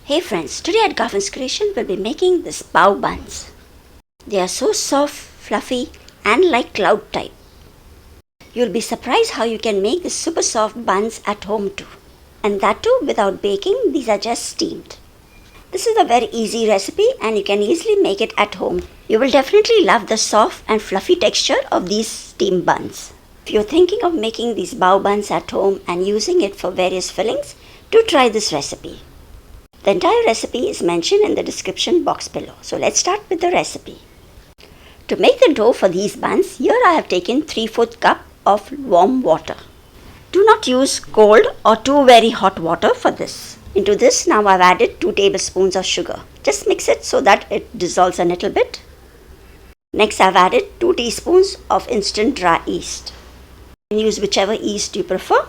Hey friends, today at Garfin's Creation we'll be making this Bao Buns. They are so soft, fluffy and like cloud type. You'll be surprised how you can make these super soft buns at home too. And that too without baking, these are just steamed. This is a very easy recipe and you can easily make it at home. You will definitely love the soft and fluffy texture of these steamed buns. If you're thinking of making these Bao Buns at home and using it for various fillings, do try this recipe. The entire recipe is mentioned in the description box below. So let's start with the recipe. To make the dough for these buns, here I have taken 3/4 cup of warm water. Do not use cold or too very hot water for this. Into this now I've added 2 tablespoons of sugar. Just mix it so that it dissolves a little bit. Next I've added 2 teaspoons of instant dry yeast. You can use whichever yeast you prefer.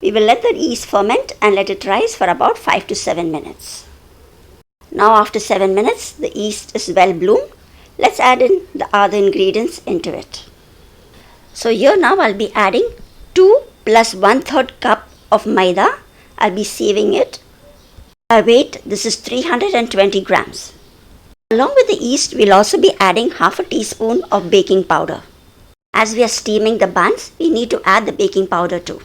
We will let the yeast ferment and let it rise for about 5 to 7 minutes. Now after 7 minutes, the yeast is well bloomed. Let's add in the other ingredients into it. So here now I'll be adding 2 plus 1/3 cup of Maida. I'll be sieving it. By weight, this is 320 grams. Along with the yeast, we'll also be adding half a teaspoon of baking powder. As we are steaming the buns, we need to add the baking powder too.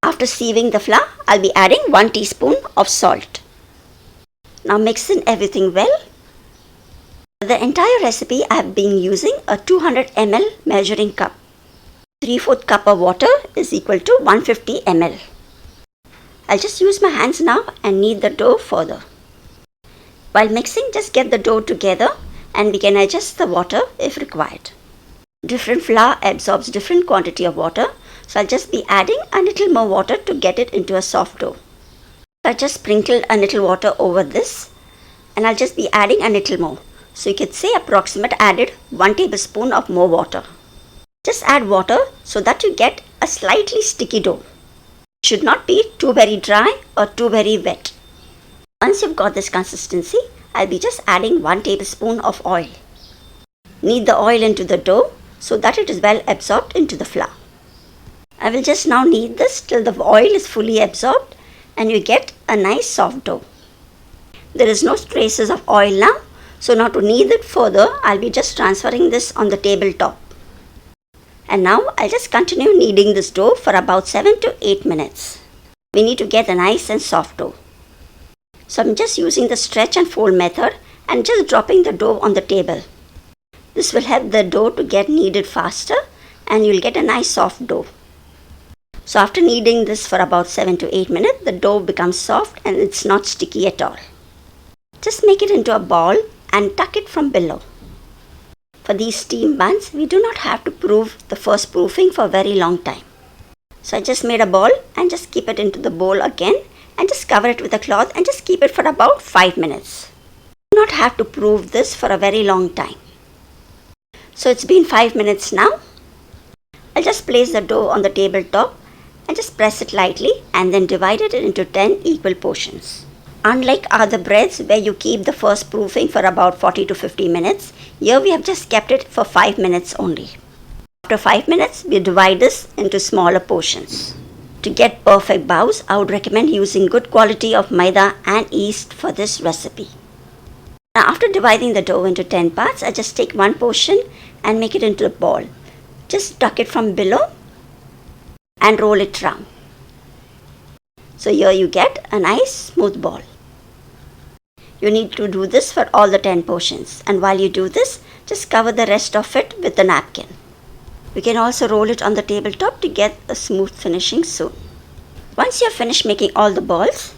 After sieving the flour, I'll be adding 1 teaspoon of salt. Now mix in everything well. For the entire recipe, I have been using a 200 ml measuring cup. 3/4 cup of water is equal to 150 ml. I'll just use my hands now and knead the dough further. While mixing, just get the dough together and we can adjust the water if required. Different flour absorbs different quantity of water. So I'll just be adding a little more water to get it into a soft dough. I just sprinkled a little water over this and I'll just be adding a little more. So you could say approximate added 1 tablespoon of more water. Just add water so that you get a slightly sticky dough. It should not be too very dry or too very wet. Once you've got this consistency, I'll be just adding 1 tablespoon of oil. Knead the oil into the dough so that it is well absorbed into the flour. I will just now knead this till the oil is fully absorbed and you get a nice soft dough. There is no traces of oil now, so now to knead it further, I'll be just transferring this on the tabletop. And now I'll just continue kneading this dough for about 7 to 8 minutes. We need to get a nice and soft dough. So I'm just using the stretch and fold method and just dropping the dough on the table. This will help the dough to get kneaded faster and you'll get a nice soft dough. So after kneading this for about 7 to 8 minutes, the dough becomes soft and it's not sticky at all. Just make it into a ball and tuck it from below. For these steamed buns, we do not have to proof the first proofing for a very long time. So I just made a ball and just keep it into the bowl again and just cover it with a cloth and just keep it for about 5 minutes. You do not have to proof this for a very long time. So it's been 5 minutes now. I'll just place the dough on the tabletop and just press it lightly and then divide it into 10 equal portions. Unlike other breads where you keep the first proofing for about 40 to 50 minutes, here we have just kept it for 5 minutes only. After 5 minutes, we divide this into smaller portions. To get perfect baos, I would recommend using good quality of maida and yeast for this recipe. Now after dividing the dough into 10 parts, I just take one portion and make it into a ball. Just tuck it from below and roll it round. So here you get a nice smooth ball. You need to do this for all the 10 portions, and while you do this, just cover the rest of it with a napkin. We can also roll it on the tabletop to get a smooth finishing soon. Once you have finished making all the balls,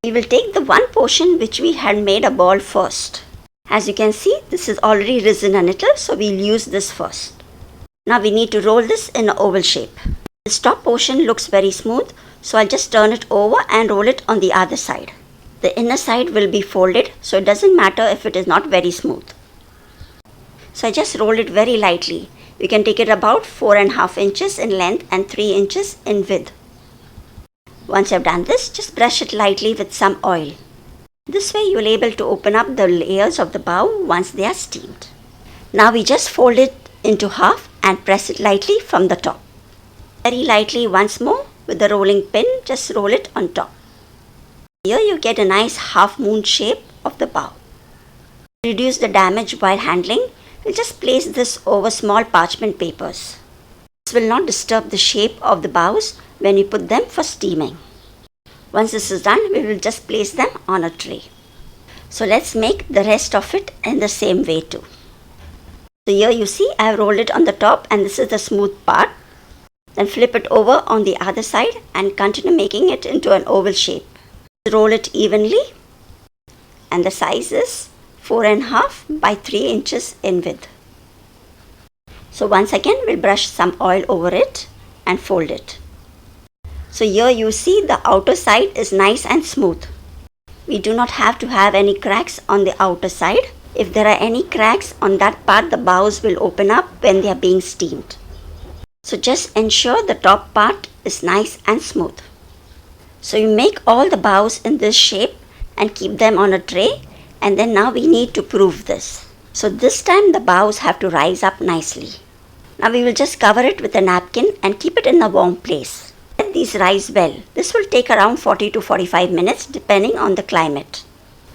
we will take the one portion which we had made a ball first. As you can see, this is already risen a little, so we'll use this first. Now we need to roll this in an oval shape. This top portion looks very smooth, so I'll just turn it over and roll it on the other side. The inner side will be folded, so it doesn't matter if it is not very smooth. So I just roll it very lightly. You can take it about 4.5 inches in length and 3 inches in width. Once you've done this, just brush it lightly with some oil. This way you will be able to open up the layers of the bao once they are steamed. Now we just fold it into half and press it lightly from the top. Very lightly once more with the rolling pin, just roll it on top. Here you get a nice half moon shape of the bao. To reduce the damage while handling, we'll just place this over small parchment papers. This will not disturb the shape of the baos when we put them for steaming. Once this is done, we will just place them on a tray. So let's make the rest of it in the same way too. So here you see I have rolled it on the top and this is the smooth part. Then flip it over on the other side and continue making it into an oval shape. Roll it evenly and the size is 4.5 by 3 inches in width. So once again we'll brush some oil over it and fold it. So here you see the outer side is nice and smooth. We do not have to have any cracks on the outer side. If there are any cracks on that part, the baos will open up when they are being steamed. So just ensure the top part is nice and smooth. So you make all the baos in this shape and keep them on a tray, and then now we need to proof this. So this time the baos have to rise up nicely. Now we will just cover it with a napkin and keep it in a warm place. Let these rise well. This will take around 40 to 45 minutes depending on the climate.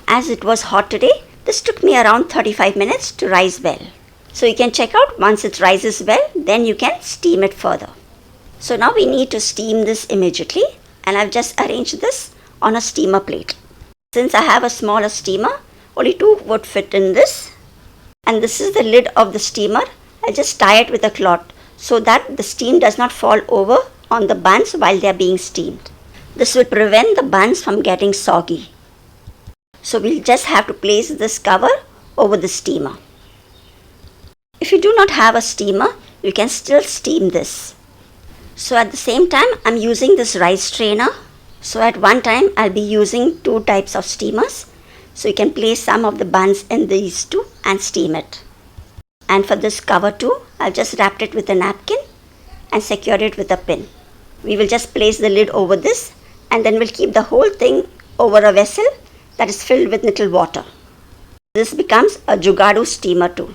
As it was hot today, this took me around 35 minutes to rise well. So you can check out once it rises well, then you can steam it further. So now we need to steam this immediately, and I've just arranged this on a steamer plate. Since I have a smaller steamer, only 2 would fit in this. And this is the lid of the steamer. I'll just tie it with a cloth so that the steam does not fall over on the buns while they are being steamed. This will prevent the buns from getting soggy. So we'll just have to place this cover over the steamer. If you do not have a steamer, you can still steam this. So at the same time, I'm using this rice strainer. So at one time, I'll be using 2 types of steamers. So you can place some of the buns in these 2 and steam it. And for this cover too, I've just wrapped it with a napkin and secured it with a pin. We will just place the lid over this and then we'll keep the whole thing over a vessel that is filled with little water. This becomes a jugadu steamer too.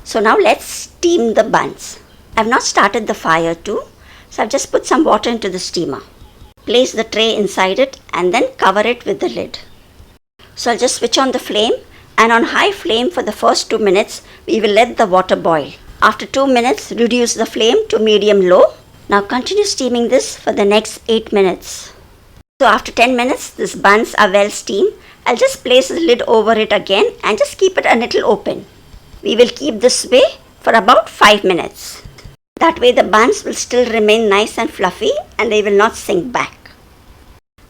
So now let's steam the buns. I've not started the fire too, so I've just put some water into the steamer. Place the tray inside it and then cover it with the lid. So I'll just switch on the flame, and on high flame for the first 2 minutes, we will let the water boil. After 2 minutes, reduce the flame to medium-low. Now continue steaming this for the next 8 minutes. So after 10 minutes, these buns are well steamed. I'll just place the lid over it again and just keep it a little open. We will keep this way for about 5 minutes. That way the buns will still remain nice and fluffy and they will not sink back.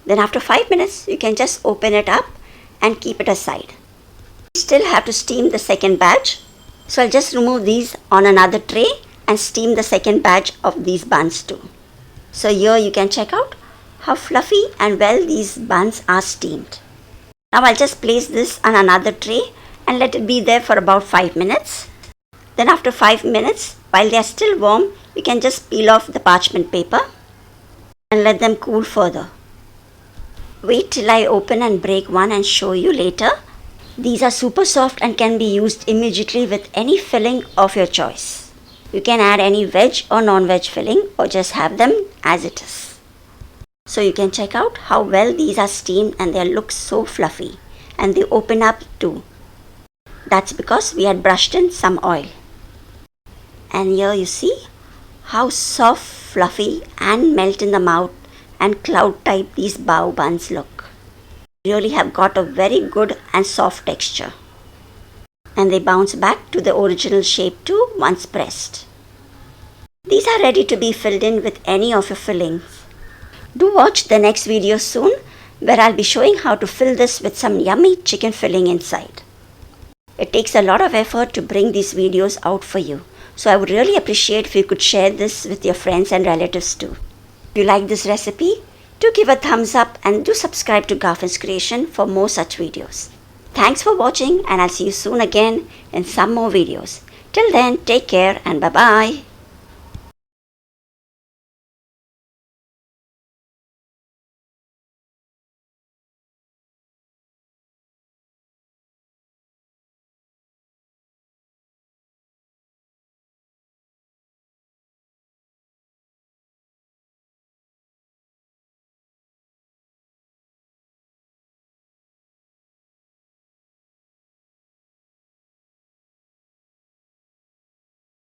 Then after 5 minutes, you can just open it up and keep it aside. We still have to steam the second batch. So I'll just remove these on another tray and steam the second batch of these buns too. So here you can check out how fluffy and well these buns are steamed. Now I'll just place this on another tray and let it be there for about 5 minutes. Then after 5 minutes, while they are still warm, you can just peel off the parchment paper and let them cool further. Wait till I open and break one and show you later. These are super soft and can be used immediately with any filling of your choice. You can add any veg or non-veg filling or just have them as it is. So you can check out how well these are steamed and they look so fluffy and they open up too. That's because we had brushed in some oil. And here you see how soft, fluffy and melt in the mouth and cloud type these bao buns look. Really have got a very good and soft texture. And they bounce back to the original shape too once pressed. These are ready to be filled in with any of your fillings. Do watch the next video soon where I'll be showing how to fill this with some yummy chicken filling inside. It takes a lot of effort to bring these videos out for you. So I would really appreciate if you could share this with your friends and relatives too. If you like this recipe, do give a thumbs up and do subscribe to Garfin's Creation for more such videos. Thanks for watching and I'll see you soon again in some more videos. Till then, take care and bye-bye.